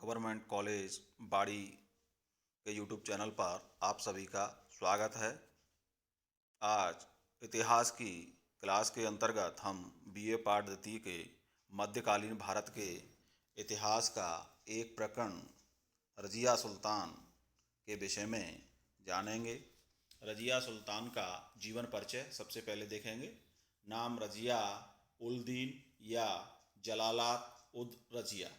Government college बाड़ी के YouTube channel पर आप सभी का स्वागत है। आज इतिहास की क्लास के अंतर्गत हम बीए पाठ द्वितीय के मध्यकालीन भारत के इतिहास का एक प्रकरण रजिया सुल्तान के विषय में जानेंगे। रजिया सुल्तान का जीवन परिचय सबसे पहले देखेंगे। नाम रजिया उल दीन या जलालात उद रजिया।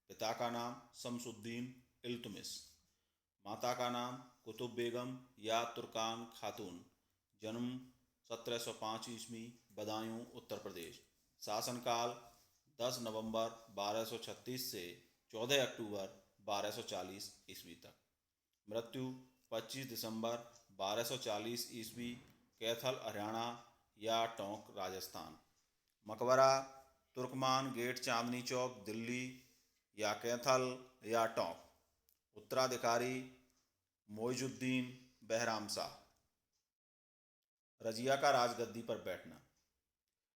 पिता का नाम शमसुद्दीन इल्तुमिश। माता का नाम कुतुब बेगम या तुर्कान खातून। जन्म 1705 ईस्वी, बदायूं उत्तर प्रदेश। शासनकाल 10 नवंबर 1236 से 14 अक्टूबर 1240 ईस्वी तक। मृत्यु 25 दिसंबर 1240 ईस्वी, कैथल हरियाणा या टोंक राजस्थान। मकबरा तुर्कमान गेट, चांदनी चौक, दिल्ली या कैथल या टोंक। उत्तराधिकारी मोइजुद्दीन बहराम शाह। रजिया का राजगद्दी पर बैठना।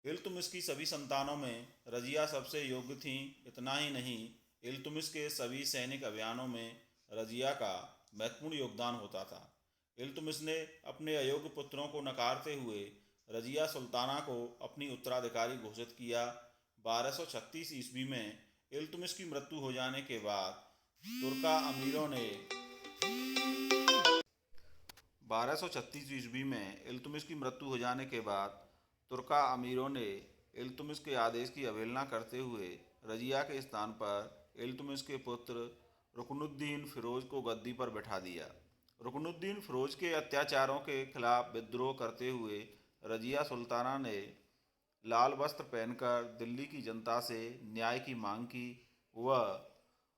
इल्तुमिश की सभी संतानों में रजिया सबसे योग्य थीं। इतना ही नहीं, इल्तुमिश के सभी सैनिक अभियानों में रजिया का महत्वपूर्ण योगदान होता था। इल्तुमिश ने अपने अयोग्य पुत्रों को नकारते हुए रजिया सुल्ताना को अपनी उत्तराधिकारी घोषित किया। 1236 ईस्वी में इल्तुमिश की मृत्यु हो जाने के बाद तुर्का अमीरों ने 1236 ईस्वी में इल्तुमिश की मृत्यु हो जाने के बाद तुर्का अमीरों ने इल्तुमिश के आदेश की अवहेलना करते हुए रजिया के स्थान पर इल्तुमिश के पुत्र रुकनुद्दीन फिरोज को गद्दी पर बैठा दिया। रुकनुद्दीन फिरोज के अत्याचारों के खिलाफ विद्रोह करते हुए रजिया सुल्ताना ने लाल वस्त्र पहनकर दिल्ली की जनता से न्याय की मांग की। वह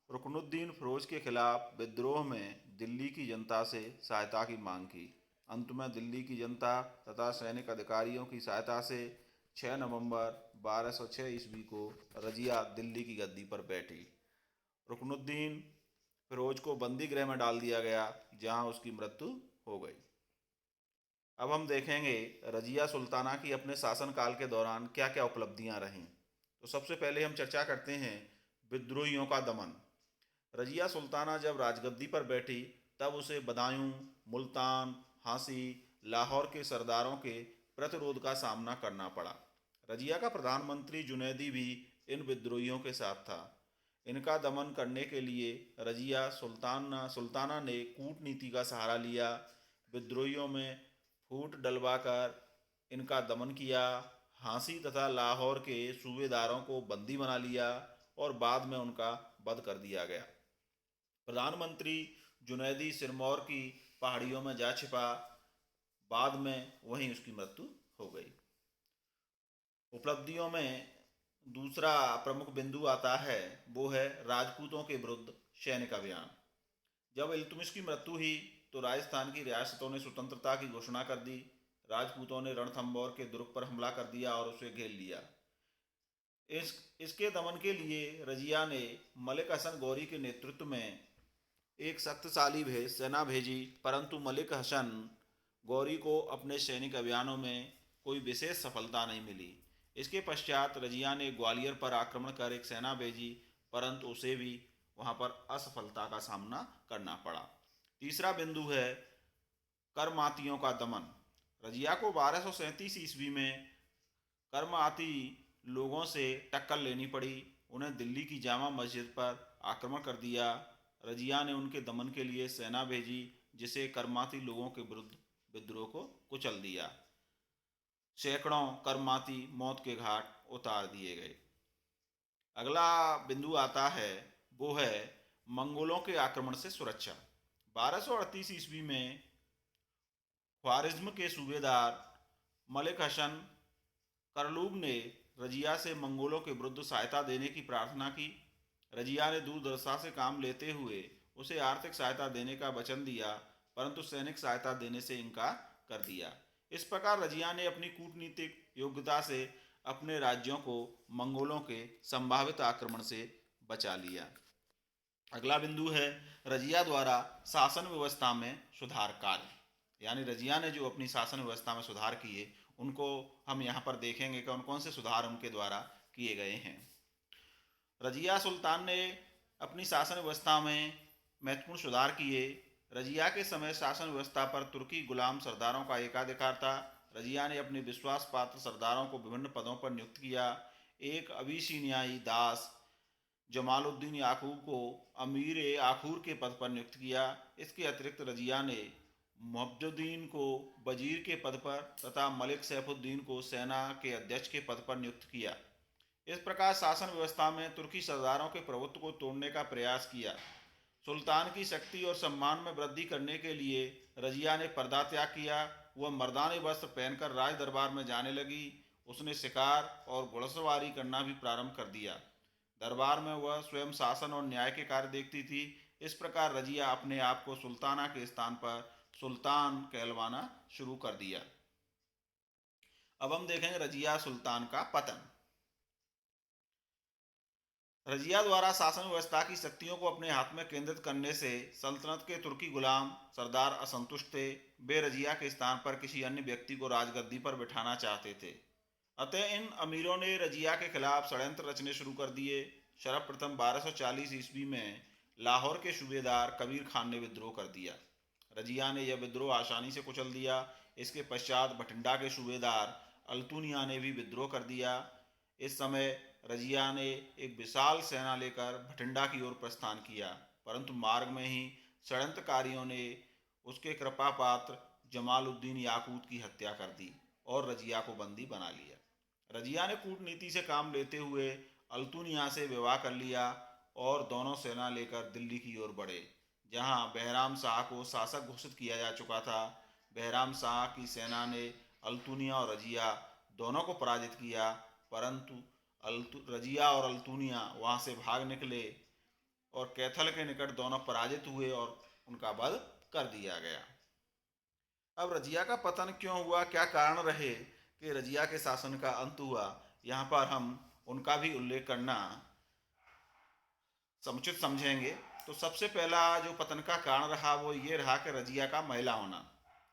रुकनुद्दीन फिरोज के खिलाफ विद्रोह में दिल्ली की जनता से सहायता की मांग की। अंत में दिल्ली की जनता तथा सैनिक अधिकारियों की सहायता से 6 नवंबर 1206 ईस्वी को रजिया दिल्ली की गद्दी पर बैठी। रुकनुद्दीन फिरोज को बंदी गृह में डाल दिया गया, जहां उसकी मृत्यु हो गई। अब हम देखेंगे रजिया सुल्ताना की अपने शासनकाल के दौरान क्या क्या उपलब्धियां रहीं। तो सबसे पहले हम चर्चा करते हैं विद्रोहियों का दमन। रजिया सुल्ताना जब राजगद्दी पर बैठी तब उसे बदायूं, मुल्तान, हांसी, लाहौर के सरदारों के प्रतिरोध का सामना करना पड़ा। रजिया का प्रधानमंत्री जुनैदी भी इन विद्रोहियों के साथ था। इनका दमन करने के लिए रजिया सुल्ताना ने कूटनीति का सहारा लिया। विद्रोहियों में फूट डलवाकर इनका दमन किया। हांसी तथा लाहौर के सूबेदारों को बंदी बना लिया और बाद में उनका वध कर दिया गया। प्रधानमंत्री जुनैदी सिरमौर की पहाड़ियों में जा छिपा। बाद में वहीं उसकी मृत्यु हो गई। उपलब्धियों में दूसरा प्रमुख बिंदु आता है, वो है राजपूतों के विरुद्ध सैनिक अभियान। जब इल्तुमिश की मृत्यु हुई तो राजस्थान की रियासतों ने स्वतंत्रता की घोषणा कर दी। राजपूतों ने रणथंभौर के दुर्ग पर हमला कर दिया और उसे घेर लिया। इसके दमन के लिए रजिया ने मलिक हसन गौरी के नेतृत्व में एक शक्तिशाली सेना भेजी, परंतु मलिक हसन गौरी को अपने सैनिक अभियानों में कोई विशेष सफलता नहीं मिली। इसके पश्चात रजिया ने ग्वालियर पर आक्रमण कर एक सेना भेजी, परंतु उसे भी वहां पर असफलता का सामना करना पड़ा। तीसरा बिंदु है करमातियों का दमन। रजिया को 1237 ईस्वी में करमाती लोगों से टक्कर लेनी पड़ी। उन्हें दिल्ली की जामा मस्जिद पर आक्रमण कर दिया। रजिया ने उनके दमन के लिए सेना भेजी, जिसे करमाती लोगों के विरुद्ध विद्रोह को कुचल दिया। सैकड़ों करमाती मौत के घाट उतार दिए गए। अगला बिंदु आता है, वो है मंगोलों के आक्रमण से सुरक्षा। 1238 ईस्वी में ख्वारिज्म के सूबेदार मलिक हसन करलूग ने रजिया से मंगोलों के विरुद्ध सहायता देने की प्रार्थना की। रजिया ने दूरदर्शिता से काम लेते हुए उसे आर्थिक सहायता देने का वचन दिया, परंतु सैनिक सहायता देने से इनकार कर दिया। इस प्रकार रजिया ने अपनी कूटनीतिक योग्यता से अपने राज्यों को मंगोलों के संभावित आक्रमण से बचा लिया। अगला बिंदु है रजिया द्वारा शासन व्यवस्था में सुधार कार्य। यानी रजिया ने जो अपनी शासन व्यवस्था में सुधार किए, उनको हम यहाँ पर देखेंगे कि कौन कौन से सुधार उनके द्वारा किए गए हैं। रजिया सुल्तान ने अपनी शासन व्यवस्था में महत्वपूर्ण सुधार किए। रजिया के समय शासन व्यवस्था पर तुर्की गुलाम सरदारों का एकाधिकार था। रजिया ने अपने विश्वास पात्र सरदारों को विभिन्न पदों पर नियुक्त किया। एक अबीसिनियाई दास जमालुद्दीन याकूब को अमीर ए आखूर के पद पर नियुक्त किया। इसके अतिरिक्त रजिया ने मुहब्बुद्दीन को वजीर के पद पर तथा मलिक सैफुद्दीन को सेना के अध्यक्ष के पद पर नियुक्त किया। इस प्रकार शासन व्यवस्था में तुर्की सरदारों के प्रभुत्व को तोड़ने का प्रयास किया। सुल्तान की शक्ति और सम्मान में वृद्धि करने के लिए रजिया ने पर्दा त्याग किया। वह मर्दानी वस्त्र पहनकर राज दरबार में जाने लगी। उसने शिकार और घुड़सवारी करना भी प्रारंभ कर दिया। दरबार में वह स्वयं शासन और न्याय के कार्य देखती थी। इस प्रकार रजिया अपने आप को सुल्ताना के स्थान पर सुल्तान कहलवाना शुरू कर दिया। अब हम देखेंगे रजिया सुल्तान का पतन। रजिया द्वारा शासन व्यवस्था की शक्तियों को अपने हाथ में केंद्रित करने से सल्तनत के तुर्की गुलाम सरदार असंतुष्ट थे। वे रजिया के स्थान पर किसी अन्य व्यक्ति को राजगद्दी पर बिठाना चाहते थे। अतः इन अमीरों ने रजिया के खिलाफ षड्यंत्र रचने शुरू कर दिए। सर्वप्रथम 1240 ईस्वी में लाहौर के सूबेदार कबीर खान ने विद्रोह कर दिया। रजिया ने यह विद्रोह आसानी से कुचल दिया। इसके पश्चात भटिंडा के सूबेदार अल्तुनिया ने भी विद्रोह कर दिया। इस समय रजिया ने एक विशाल सेना लेकर भटिंडा की ओर प्रस्थान किया, परंतु मार्ग में ही षड्यंत्रकारियों ने उसके कृपा पात्र जमालुद्दीन याकूत की हत्या कर दी और रजिया को बंदी बना लिया। रजिया ने कूटनीति से काम लेते हुए अल्तुनिया से विवाह कर लिया और दोनों सेना लेकर दिल्ली की ओर बढ़े, जहां बहराम शाह को शासक घोषित किया जा चुका था। बहराम शाह की सेना ने अल्तुनिया और रजिया दोनों को पराजित किया, परंतु रजिया और अल्तुनिया वहां से भाग निकले और कैथल के निकट दोनों पराजित हुए और उनका वध कर दिया गया। अब रजिया का पतन क्यों हुआ, क्या कारण रहे कि रजिया के शासन का अंत हुआ, यहाँ पर हम उनका भी उल्लेख करना समुचित समझेंगे। तो सबसे पहला जो पतन का कारण रहा वो ये रहा कि रजिया का महिला होना।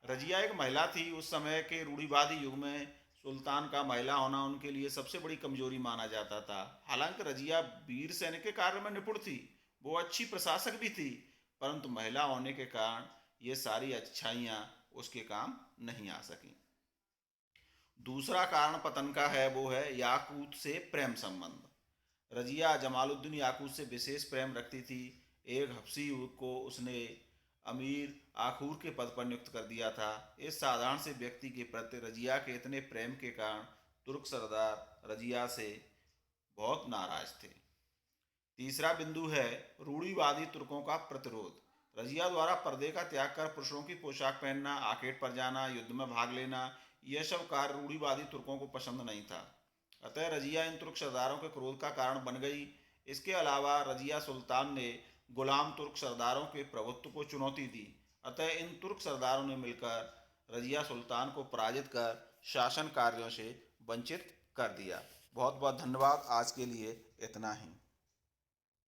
रजिया एक महिला थी। उस समय के रूढ़िवादी युग में सुल्तान का महिला होना उनके लिए सबसे बड़ी कमजोरी माना जाता था। हालांकि रजिया वीर सैनिक के कार्य में निपुण थी, वो अच्छी प्रशासक भी थी, परंतु महिला होने के कारण ये सारी अच्छाइयाँ उसके काम नहीं आ सकी। दूसरा कारण पतन का है वो है याकूत से प्रेम संबंध। रजिया जमालुद्दीन याकूत से विशेष प्रेम रखती थी। एक हबशी युवक को उसने अमीर आखूर के पद पर नियुक्त कर दिया था। इस साधारण से व्यक्ति के प्रति रजिया के इतने प्रेम के कारण तुर्क सरदार रजिया से बहुत नाराज थे। तीसरा बिंदु है रूढ़िवादी तुर्कों का प्रतिरोध। रजिया द्वारा पर्दे का त्याग कर पुरुषों की पोशाक पहनना, आकेट पर जाना, युद्ध में भाग लेना, यह सब कार्य रूढ़िवादी तुर्कों को पसंद नहीं था। अतः रजिया इन तुर्क सरदारों के क्रोध का कारण बन गई। इसके अलावा रजिया सुल्तान ने गुलाम तुर्क सरदारों के प्रभुत्व को चुनौती दी। अतः इन तुर्क सरदारों ने मिलकर रजिया सुल्तान को पराजित कर शासन कार्यों से वंचित कर दिया। बहुत बहुत धन्यवाद। आज के लिए इतना ही।